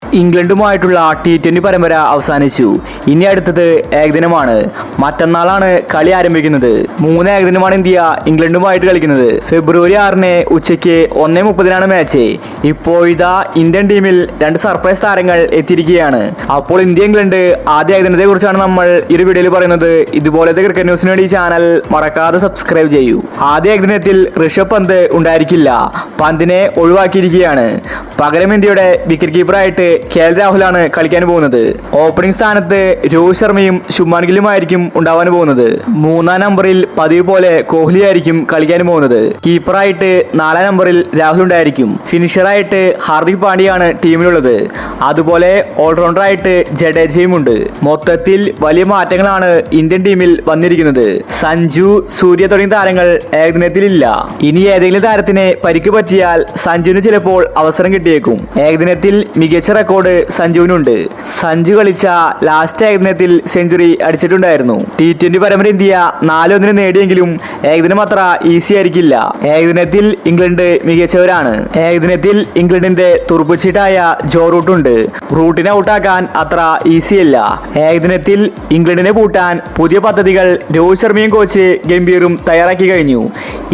ഇംഗ്ലണ്ടുമായിട്ടുള്ള T20 പരമ്പര അവസാനിച്ചു. ഇനി അടുത്തത് ഏകദിനമാണ്. മറ്റന്നാളാണ് കളി ആരംഭിക്കുന്നത്. 3 ഏകദിനമാണ് ഇന്ത്യ ഇംഗ്ലണ്ടുമായിട്ട് കളിക്കുന്നത്. ഫെബ്രുവരി 6 ഉച്ചയ്ക്ക് 1:30 മാച്ച്. ഇപ്പോഴിതാ ഇന്ത്യൻ ടീമിൽ 2 സർപ്രൈസ് താരങ്ങൾ എത്തിയിരിക്കുകയാണ്. അപ്പോൾ ഇന്ത്യ ഇംഗ്ലണ്ട് ആദ്യ ഏകദിനത്തെ കുറിച്ചാണ് നമ്മൾ ഈ വീഡിയോയിൽ പറയുന്നത്. ഇതുപോലത്തെ ക്രിക്കറ്റ് ന്യൂസിന് വേണ്ടി ഈ ചാനൽ മറക്കാതെ സബ്സ്ക്രൈബ് ചെയ്യൂ. ആദ്യ ഏകദിനത്തിൽ ഋഷഭ് പന്ത് ഉണ്ടായിരിക്കില്ല. പന്തിനെ ഒഴിവാക്കിയിരിക്കുകയാണ്. പകരം ഇന്ത്യയുടെ വിക്കറ്റ് കീപ്പറായിട്ട് KL രാഹുലാണ് കളിക്കാൻ പോകുന്നത്. ഓപ്പണിംഗ് സ്ഥാനത്ത് രോഹിത് ശർമ്മയും ശുഭ്മാൻ ഗില്ലുമായിരിക്കും ഉണ്ടാവാൻ പോകുന്നത്. 3-ാം നമ്പറിൽ പതിവ് പോലെ കോഹ്ലി ആയിരിക്കും കളിക്കാൻ പോകുന്നത്. കീപ്പറായിട്ട് 4-ാം നമ്പറിൽ രാഹുൽ ഉണ്ടായിരിക്കും. ഫിനിഷറായിട്ട് ഹാർദിക് പാണ്ഡ്യയാണ് ടീമിലുള്ളത്. അതുപോലെ ഓൾറൗണ്ടറായിട്ട് ജഡേജയും ഉണ്ട്. മൊത്തത്തിൽ വലിയ മാറ്റങ്ങളാണ് ഇന്ത്യൻ ടീമിൽ വന്നിരിക്കുന്നത്. സഞ്ജു, സൂര്യ തുടങ്ങിയ താരങ്ങൾ ഏകദിനത്തിലില്ല. ഇനി ഏതെങ്കിലും താരത്തിന് പരിക്ക് പറ്റിയാൽ സഞ്ജുവിന് ചിലപ്പോൾ അവസരം കിട്ടിയേക്കും. ഏകദിനത്തിൽ മികച്ച റെക്കോർഡ് സഞ്ജുവിനുണ്ട്. സഞ്ജു കളിച്ച ലാസ്റ്റ് ഏകദിനത്തിൽ സെഞ്ചുറി അടിച്ചിട്ടുണ്ടായിരുന്നു. T20 പരമ്പര ഇന്ത്യ 4-1 നേടിയെങ്കിലും ഏകദിനം അത്ര ഈസി ആയിരിക്കില്ല. ഏകദിനത്തിൽ ഇംഗ്ലണ്ട് മികച്ചവരാണ്. ഏകദിനത്തിൽ ഇംഗ്ലണ്ടിന്റെ തുറുപ്പുചീട്ടായ ജോ റൂട്ട് ഉണ്ട്. റൂട്ടിനെ ഔട്ടാക്കാൻ അത്ര ഈസിയല്ല. ഏകദിനത്തിൽ ഇംഗ്ലണ്ടിനെ പൂട്ടാൻ പുതിയ പദ്ധതികൾ രോഹിത് ശർമ്മയും കോച്ച് ഗംഭീറും തയ്യാറാക്കി കഴിഞ്ഞു.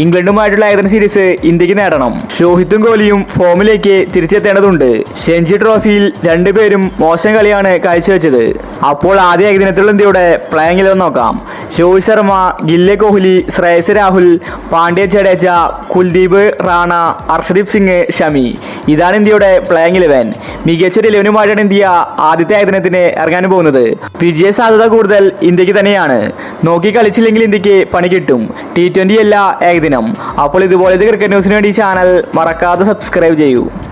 ഇംഗ്ലണ്ടുമായിട്ടുള്ള ഏകദിന സീരീസ് ഇന്ത്യക്ക് നേടണം. രോഹിത്തും കോഹ്ലിയും ഫോമിലേക്ക് തിരിച്ചെത്തേണ്ടതുണ്ട്. രഞ്ജി ട്രോഫിയിൽ രണ്ടുപേരും മോശം കളിയാണ് കാഴ്ചവെച്ചത്. അപ്പോൾ ആദ്യ ഏകദിനത്തിലുള്ള ഇന്ത്യയുടെ പ്ലേയിങ് 11 നോക്കാം. രോഹിത് ശർമ്മ, ഗില്ല്, കോഹ്ലി, ശ്രേയസ്, രാഹുൽ, പാണ്ഡ്യ, ജഡേജ, കുൽദീപ്, റാണ, അർഷദീപ് സിംഗ്, ഷമി. ഇതാണ് ഇന്ത്യയുടെ പ്ലേയിങ് 11. മികച്ചൊരു 11-മായിട്ടാണ് ഇന്ത്യ ആദ്യത്തെ ഏകദിനത്തിന് ഇറങ്ങാൻ പോകുന്നത്. വിജയ സാധ്യത കൂടുതൽ ഇന്ത്യക്ക് തന്നെയാണ്. നോക്കി കളിച്ചില്ലെങ്കിൽ ഇന്ത്യക്ക് പണി കിട്ടും. T20 അല്ല ഏകദിനം. അപ്പോൾ ഇതുപോലത്തെ ക്രിക്കറ്റ് ന്യൂസിന് വേണ്ടി ചാനൽ മറക്കാതെ സബ്സ്ക്രൈബ് ചെയ്യൂ.